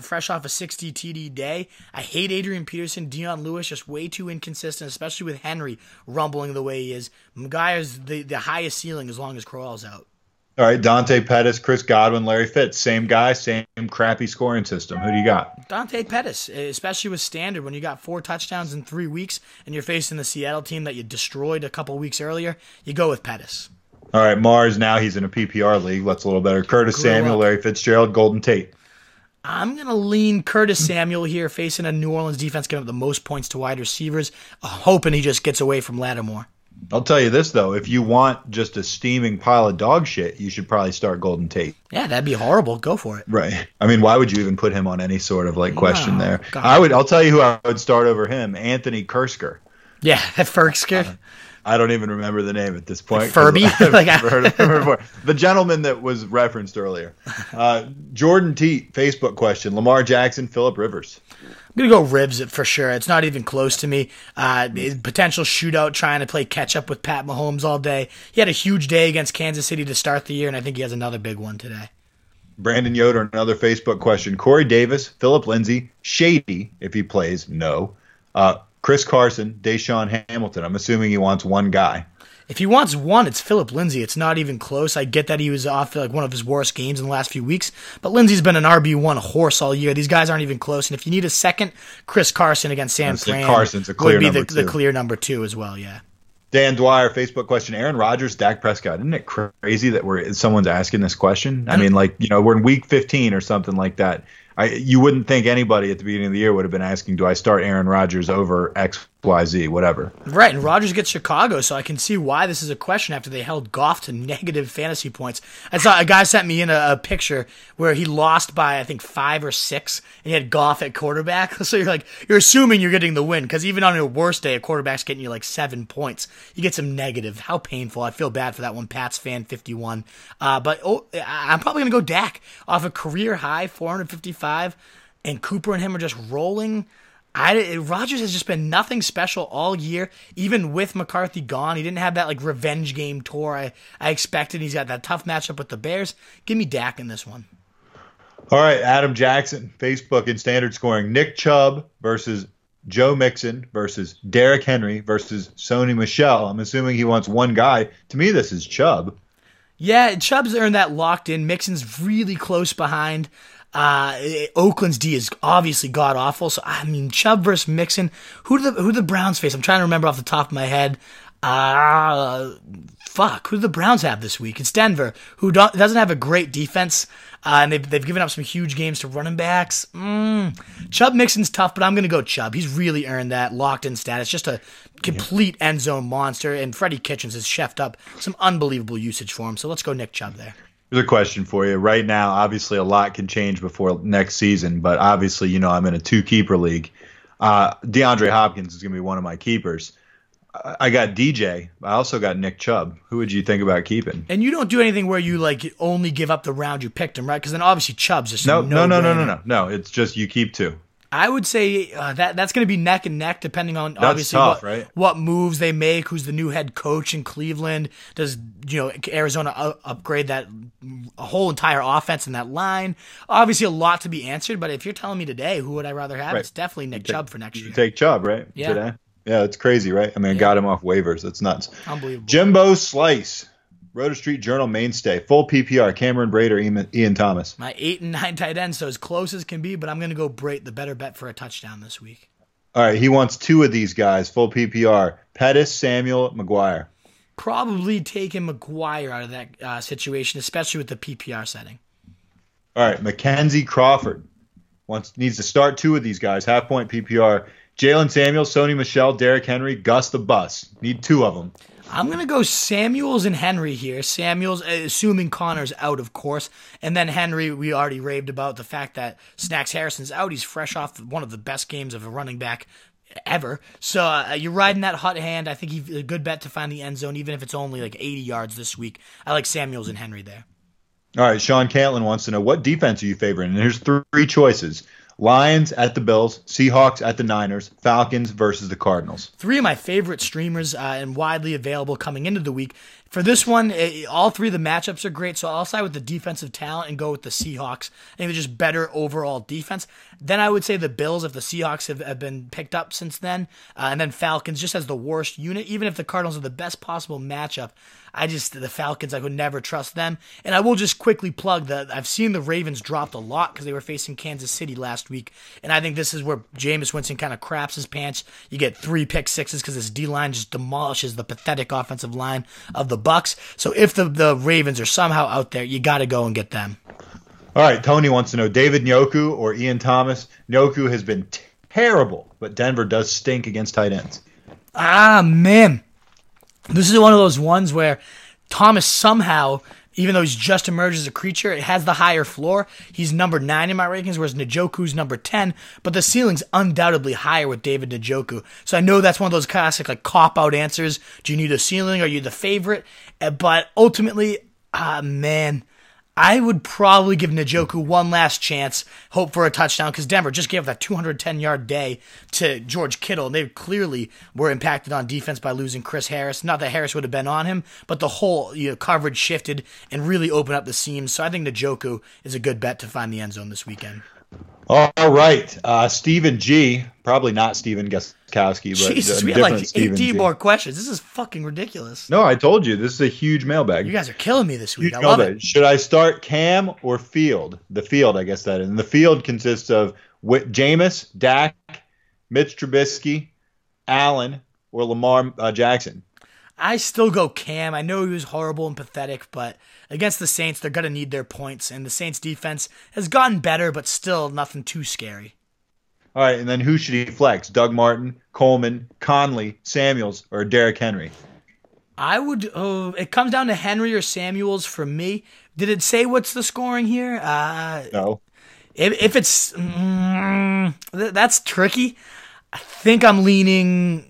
fresh off a 60 TD day. I hate Adrian Peterson. Dion Lewis, just way too inconsistent, especially with Henry rumbling the way he is. McGuire's the highest ceiling as long as Crowell's out. All right, Dante Pettis, Chris Godwin, Larry Fitz. Same guy, same crappy scoring system. Who do you got? Dante Pettis, especially with standard. When you got 4 touchdowns in 3 weeks and you're facing the Seattle team that you destroyed a couple weeks earlier, you go with Pettis. All right, Mars, now he's in a PPR league. That's a little better. Curtis Samuel, Larry Fitzgerald, Golden Tate. I'm going to lean Curtis Samuel here, facing a New Orleans defense giving up the most points to wide receivers, hoping he just gets away from Lattimore. I'll tell you this, though. If you want just a steaming pile of dog shit, you should probably start Golden Tate. Yeah, that'd be horrible. Go for it. Right. I mean, why would you even put him on any sort of question there? God. I'll tell you who I would start over him, Anthony Kersker. Yeah, Ferksker. I don't even remember the name at this point. Furby? I've never heard of him before. The gentleman that was referenced earlier. Jordan Teat, Facebook question. Lamar Jackson, Phillip Rivers. I'm going to go Ribs for sure. It's not even close to me. Potential shootout trying to play catch-up with Pat Mahomes all day. He had a huge day against Kansas City to start the year, and I think he has another big one today. Brandon Yoder, another Facebook question. Corey Davis, Philip Lindsay, Shady, if he plays, no. Chris Carson, DaeSean Hamilton. I'm assuming he wants one guy. If he wants one, it's Philip Lindsay. It's not even close. I get that he was off one of his worst games in the last few weeks, but Lindsay's been an RB1 horse all year. These guys aren't even close. And if you need a second, Chris Carson against San Fran Carson's a clear would be number the clear number 2 as well, yeah. Dan Dwyer, Facebook question. Aaron Rodgers, Dak Prescott. Isn't it crazy that someone's asking this question? I mean, we're in week 15 or something like that. You wouldn't think anybody at the beginning of the year would have been asking, do I start Aaron Rodgers over X, Y, Z, whatever. Right, and Rodgers gets Chicago, so I can see why this is a question after they held Goff to negative fantasy points. I saw a guy sent me in a picture where he lost by, I think, 5 or 6, and he had Goff at quarterback. So you're assuming you're getting the win, because even on your worst day, a quarterback's getting you 7 points. You get some negative. How painful. I feel bad for that one. Pats fan 51. But I'm probably going to go Dak off a career high, 455, and Cooper and him are just rolling. Rodgers has just been nothing special all year, even with McCarthy gone. He didn't have that revenge game tour I expected. He's got that tough matchup with the Bears. Give me Dak in this one. All right, Adam Jackson, Facebook in standard scoring. Nick Chubb versus Joe Mixon versus Derrick Henry versus Sony Michel. I'm assuming he wants one guy. To me, this is Chubb. Yeah, Chubb's earned that locked in. Mixon's really close behind. Oakland's D is obviously god awful. So I mean, Chubb versus Mixon. Who do the Browns face? I'm trying to remember off the top of my head. Who do the Browns have this week? It's Denver, who doesn't have a great defense, and they've given up some huge games to running backs. Chubb Mixon's tough, but I'm going to go Chubb. He's really earned that locked-in status. Just a complete end zone monster, and Freddie Kitchens has chefed up some unbelievable usage for him. So let's go Nick Chubb there. Here's a question for you. Right now, obviously, a lot can change before next season, but obviously, I'm in a 2-keeper league. DeAndre Hopkins is going to be one of my keepers. I got DJ. I also got Nick Chubb. Who would you think about keeping? And you don't do anything where you only give up the round you picked him, right? Because then obviously Chubb's just no. It's just you keep 2. I would say that's going to be neck and neck depending on that's obviously tough, right? What moves they make, who's the new head coach in Cleveland. Does Arizona upgrade that whole entire offense in that line? Obviously a lot to be answered, but if you're telling me today who would I rather have, It's definitely Nick Chubb for next year. Take Chubb, right? Yeah. Today? Yeah, it's crazy, right? I mean, I got him off waivers. That's nuts. Unbelievable. Jimbo Slice, Roto Street Journal mainstay, full PPR, Cameron Brate or Ian Thomas? My 8 and 9 tight ends, so as close as can be, but I'm going to go Brate, the better bet for a touchdown this week. All right, he wants 2 of these guys, full PPR, Pettis, Samuel, McGuire. Probably taking McGuire out of that situation, especially with the PPR setting. All right, Mackenzie Crawford needs to start 2 of these guys, half-point PPR, Jaylen Samuels, Sony Michel, Derrick Henry, Gus the Bus. Need 2 of them. I'm going to go Samuels and Henry here. Samuels, assuming Connor's out, of course. And then Henry, we already raved about the fact that Snacks Harrison's out. He's fresh off one of the best games of a running back ever. So you're riding that hot hand. I think he's a good bet to find the end zone, even if it's only like 80 yards this week. I like Samuels and Henry there. All right, Sean Cantlin wants to know, what defense are you favoring? And here's 3 choices. Lions at the Bills, Seahawks at the Niners, Falcons versus the Cardinals. 3 of my favorite streamers and widely available coming into the week. For this one, all 3 of the matchups are great, so I'll side with the defensive talent and go with the Seahawks. I think they're just better overall defense. Then I would say the Bills, if the Seahawks have been picked up since then. And then Falcons just as the worst unit. Even if the Cardinals are the best possible matchup, the Falcons, I would never trust them. And I will just quickly plug that I've seen the Ravens dropped a lot because they were facing Kansas City last week. And I think this is where Jameis Winston kind of craps his pants. You get 3 pick sixes because this D-line just demolishes the pathetic offensive line of the Bucks. So if the Ravens are somehow out there, you got to go and get them. All right, Tony wants to know, David Njoku or Ian Thomas. Njoku has been terrible, but Denver does stink against tight ends. Ah, man. This is one of those ones where Thomas somehow, even though he's just emerged as a creature, it has the higher floor. He's number 9 in my rankings, whereas Njoku's number 10. But the ceiling's undoubtedly higher with David Njoku. So I know that's one of those classic cop-out answers. Do you need a ceiling? Are you the favorite? But ultimately, man, I would probably give Njoku one last chance, hope for a touchdown, because Denver just gave that 210-yard day to George Kittle, and they clearly were impacted on defense by losing Chris Harris. Not that Harris would have been on him, but the whole coverage shifted and really opened up the seams. So I think Njoku is a good bet to find the end zone this weekend. All right, Stephen G. Probably not Stephen Gostkowski, but Jesus, we had like 18 more questions. This is fucking ridiculous. No, I told you this is a huge mailbag. You guys are killing me this week. I love it. Should I start Cam or Field? The Field, I guess that is. And the Field consists of Jameis, Dak, Mitch Trubisky, Allen, or Lamar Jackson. I still go Cam. I know he was horrible and pathetic, but against the Saints, they're going to need their points. And the Saints defense has gotten better, but still nothing too scary. All right, and then who should he flex? Doug Martin, Coleman, Conley, Samuels, or Derrick Henry? I would. It comes down to Henry or Samuels for me. Did it say what's the scoring here? No. If it's that's tricky. I think I'm leaning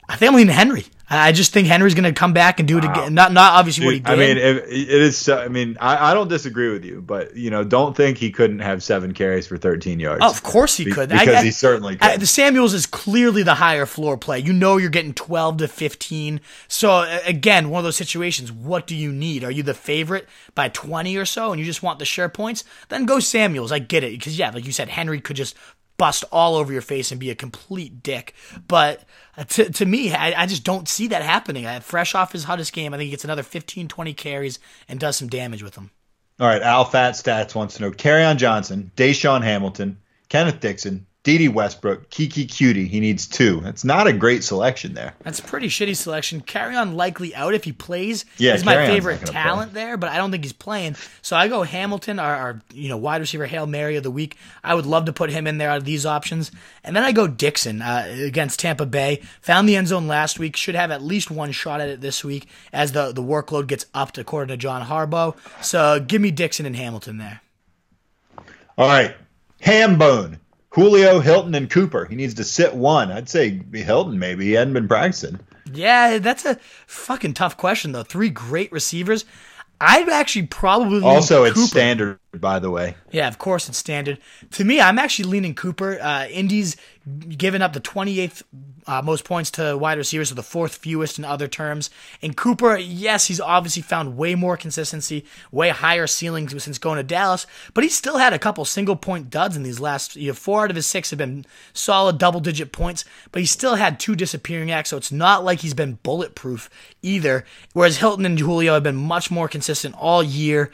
Henry. I just think Henry's going to come back and do it again. Not obviously what he did. I mean, it is. I mean, I don't disagree with you, but don't think he couldn't have 7 carries for 13 yards. Oh, of course he could, because he certainly could. The Samuels is clearly the higher floor play. You're getting 12 to 15. So again, one of those situations. What do you need? Are you the favorite by 20 or so, and you just want the sure points? Then go Samuels. I get it because like you said, Henry could just bust all over your face and be a complete dick. But to me, I just don't see that happening. Fresh off his hottest game, I think he gets another 15, 20 carries and does some damage with them. All right, Al Fat Stats wants to know, Kerryon Johnson, DaeSean Hamilton, Kenneth Dixon, Dede Westbrook, Kiki Cutie. He needs 2. That's not a great selection there. That's a pretty shitty selection. Kerryon likely out if he plays. Yeah, he's my Kerryon's favorite talent there, but I don't think he's playing. So I go Hamilton, our wide receiver Hail Mary of the week. I would love to put him in there out of these options. And then I go Dixon against Tampa Bay. Found the end zone last week. Should have at least one shot at it this week as the workload gets upped according to John Harbaugh. So give me Dixon and Hamilton there. All right, Hambone. Julio, Hilton, and Cooper. He needs to sit 1. I'd say Hilton maybe. He hadn't been practicing. Yeah, that's a fucking tough question, though. 3 great receivers. I'd actually probably lean Also, Cooper. It's standard, by the way. Yeah, of course it's standard. To me, I'm actually leaning Cooper. Indy's given up the 28th most points to wide receivers, so the 4th fewest in other terms. And Cooper, yes, he's obviously found way more consistency, way higher ceilings since going to Dallas, but he still had a couple single-point duds in these last 4 out of his 6 have been solid double-digit points, but he still had 2 disappearing acts, so it's not like he's been bulletproof either, whereas Hilton and Julio have been much more consistent all year.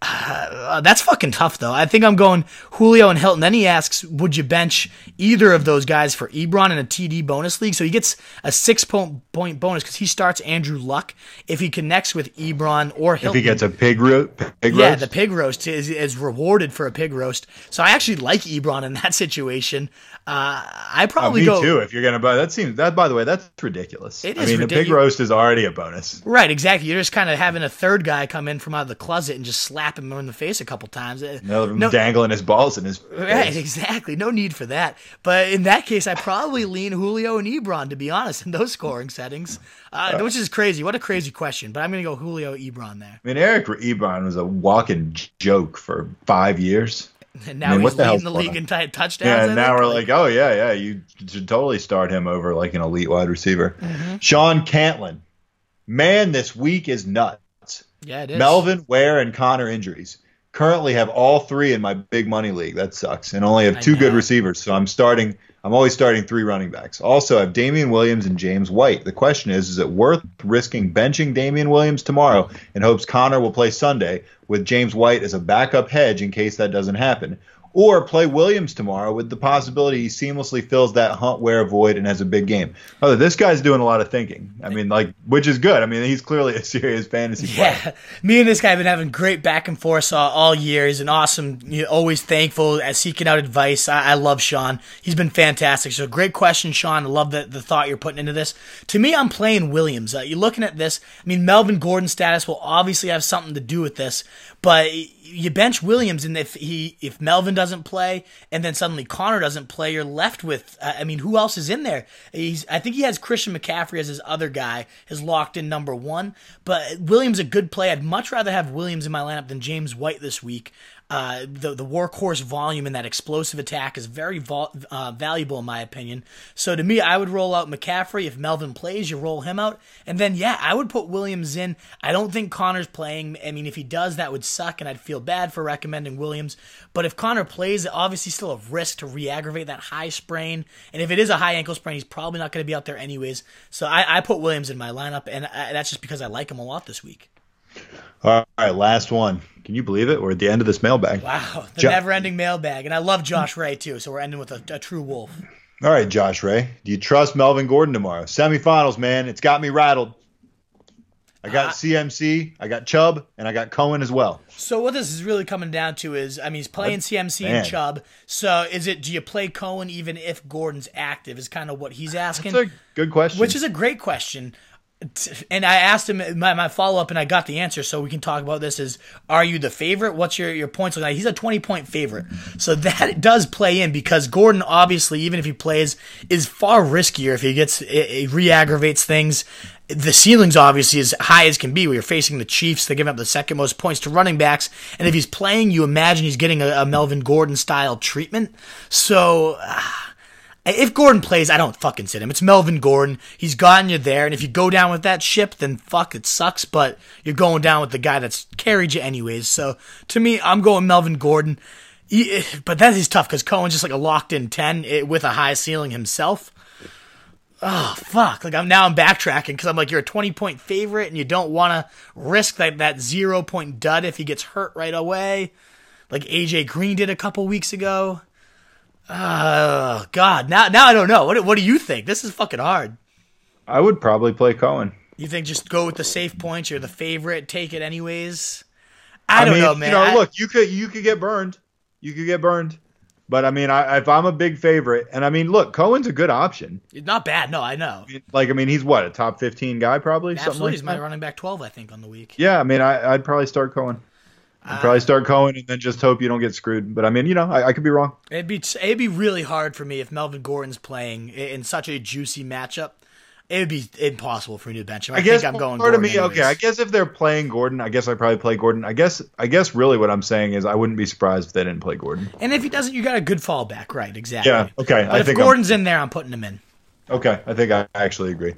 That's fucking tough, though. I think I'm going Julio and Hilton. Then he asks, would you bench either of those guys for Ebron in a TD bonus league? So he gets a 6-point bonus because he starts Andrew Luck if he connects with Ebron or Hilton. If he gets a pig roast? Yeah, the pig roast is rewarded for a pig roast. So I actually like Ebron in that situation. I probably me go. Me too, if you're going to buy. By the way, that's ridiculous. It is ridiculous. The pig roast is already a bonus. Right, exactly. You're just kind of having a third guy come in from out of the closet and just slap him in the face a couple times. No, dangling his balls in his face. Right, exactly. No need for that. But in that case, I probably lean Julio and Ebron, to be honest, in those scoring settings, which is crazy. What a crazy question. But I'm going to go Julio, Ebron there. I mean, Eric Ebron was a walking joke for 5 years. And now he's leading the league in touchdowns. Yeah, and now we're like, oh, yeah, you should totally start him over like an elite wide receiver. Mm-hmm. Sean Cantlin. Man, this week is nuts. Yeah, it is. Melvin, Ware, and Connor injuries. Currently have all three in my big money league. That sucks. And only have two good receivers. So I'm always starting 3 running backs. Also, I have Damien Williams and James White. The question is it worth risking benching Damien Williams tomorrow in hopes Connor will play Sunday with James White as a backup hedge in case that doesn't happen? Or play Williams tomorrow with the possibility he seamlessly fills that Hunt-Ware void and has a big game. Oh, this guy's doing a lot of thinking. I mean, which is good. I mean, he's clearly a serious fantasy player. Yeah, me and this guy have been having great back and forth all year. He's an awesome, always thankful, seeking out advice. I love Sean. He's been fantastic. So great question, Sean. I love the thought you're putting into this. To me, I'm playing Williams. You're looking at this. I mean, Melvin Gordon's status will obviously have something to do with this, but you bench Williams, and if Melvin doesn't play, and then suddenly Connor doesn't play, you're left with, who else is in there? I think he has Christian McCaffrey as his other guy, his locked-in number 1, but Williams a good play. I'd much rather have Williams in my lineup than James White this week. The workhorse volume in that explosive attack is very valuable in my opinion. So to me, I would roll out McCaffrey. If Melvin plays, you roll him out. And then, I would put Williams in. I don't think Connor's playing. I mean, if he does, that would suck, and I'd feel bad for recommending Williams. But if Connor plays, obviously still a risk to re-aggravate that high sprain. And if it is a high ankle sprain, he's probably not going to be out there anyways. So I put Williams in my lineup, and that's just because I like him a lot this week. All right, last one. Can you believe it? We're at the end of this mailbag. Wow, the never-ending mailbag. And I love Josh Ray, too, so we're ending with a true wolf. All right, Josh Ray. Do you trust Melvin Gordon tomorrow? Semifinals, man. It's got me rattled. I got CMC, I got Chubb, and I got Cohen as well. So what this is really coming down to is, he's playing CMC and Chubb. So do you play Cohen even if Gordon's active is kind of what he's asking? That's a good question. Which is a great question. And I asked him my follow-up, and I got the answer, so we can talk about this, is, are you the favorite? What's your points? He's a 20-point favorite. So that does play in, because Gordon, obviously, even if he plays, is far riskier if it re-aggravates things. The ceiling's obviously as high as can be. We are facing the Chiefs. They're giving up the second most points to running backs. And if he's playing, you imagine he's getting a Melvin Gordon-style treatment. So if Gordon plays, I don't fucking sit him. It's Melvin Gordon. He's gotten you there. And if you go down with that ship, then fuck, it sucks. But you're going down with the guy that's carried you anyways. So to me, I'm going Melvin Gordon. But that is tough because Cohen's just like a locked-in 10 with a high ceiling himself. Oh, fuck. I'm backtracking because I'm like, you're a 20-point favorite and you don't want to risk that 0-point dud if he gets hurt right away, like AJ Green did a couple weeks ago. Oh, God. Now I don't know. What do you think? This is fucking hard. I would probably play Cohen. You think just go with the safe points? You're the favorite. Take it anyways? I don't know, man. Look, you could get burned. You could get burned. But, if I'm a big favorite, and, look, Cohen's a good option. Not bad. No, I know. He's what, a top 15 guy probably? Absolutely. He's my running back 12, I think, on the week. Yeah, I'd probably start Cohen. I'd probably start Cohen and then just hope you don't get screwed. But, I could be wrong. It'd be really hard for me if Melvin Gordon's playing in such a juicy matchup. It would be impossible for me to bench him. I think I'm going Gordon anyways. Okay, I guess if they're playing Gordon, I guess I'd probably play Gordon. I guess really what I'm saying is I wouldn't be surprised if they didn't play Gordon. And if he doesn't, you got a good fallback, right? Exactly. Yeah, okay. But if Gordon's in there, I'm putting him in. Okay, I think I actually agree.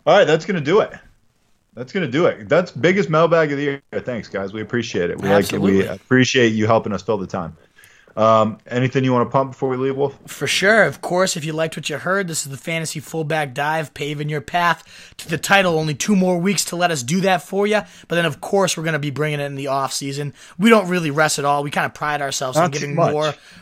All right, that's going to do it. That's biggest mailbag of the year. Thanks, guys. We appreciate it. We appreciate you helping us fill the time. Anything you want to pump before we leave, Wolf? For sure. Of course, if you liked what you heard, this is the Fantasy Fullback Dive, paving your path to the title. Only 2 more weeks to let us do that for you. But then, of course, we're going to be bringing it in the off season. We don't really rest at all. We kind of pride ourselves on giving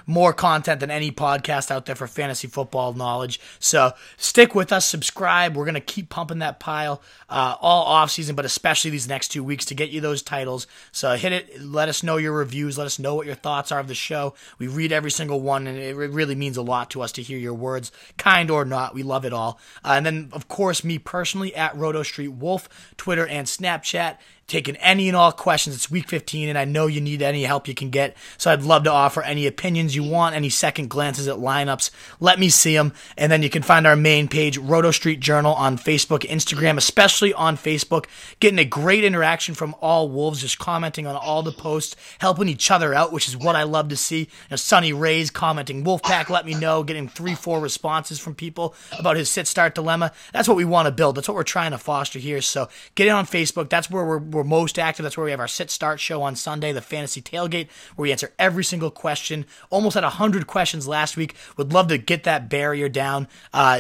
more content than any podcast out there for fantasy football knowledge. So stick with us, subscribe. We're going to keep pumping that pile all off season, but especially these next 2 weeks to get you those titles. So hit it. Let us know your reviews. Let us know what your thoughts are of the show. We read every single one, and it really means a lot to us to hear your words, kind or not. We love it all. And then, of course, me personally at Roto Street Wolf, Twitter and Snapchat. Taking any and all questions. It's week 15, and I know you need any help you can get. So I'd love to offer any opinions you want, any second glances at lineups. Let me see them. And then you can find our main page, Roto Street Journal, on Facebook, Instagram, especially on Facebook. Getting a great interaction from all Wolves, just commenting on all the posts, helping each other out, which is what I love to see. Sonny Ray's commenting, Wolfpack, let me know, getting 3-4 responses from people about his sit-start dilemma. That's what we want to build. That's what we're trying to foster here. So get in on Facebook. That's where we're most active. That's where we have our sit-start show on Sunday, the Fantasy Tailgate, where we answer every single question. Almost had 100 questions last week. Would love to get that barrier down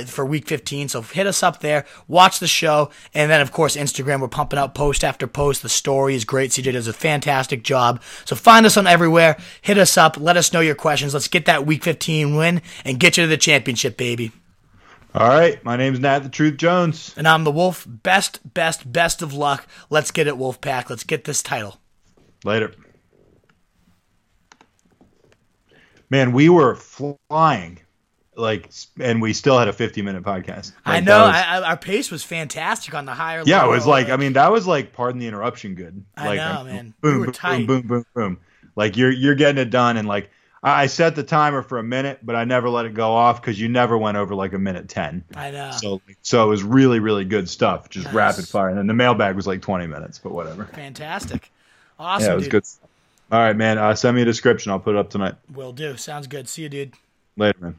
for week 15. So hit us up there. Watch the show. And then, of course, Instagram. We're pumping out post after post. The story is great. CJ does a fantastic job. So find us on everywhere. Hit us up. Let us know your questions. Let's get that week 15 win and get you to the championship, baby. All right, my name's Nat the Truth Jones. And I'm the Wolf. Best of luck. Let's get it, Wolfpack. Let's get this title. Later. Man, we were flying, and we still had a 50-minute podcast. I know. Our pace was fantastic on the higher level. Yeah, it was that was pardon the interruption good. I know, man. Boom, we were boom, tight. boom, boom, boom. You're getting it done, and I set the timer for a minute, but I never let it go off because you never went over a minute 10. I know. So it was really, really good stuff, just rapid fire. And then the mailbag was 20 minutes, but whatever. Fantastic. Awesome, yeah, it was good. All right, man. Send me a description. I'll put it up tonight. Will do. Sounds good. See you, dude. Later, man.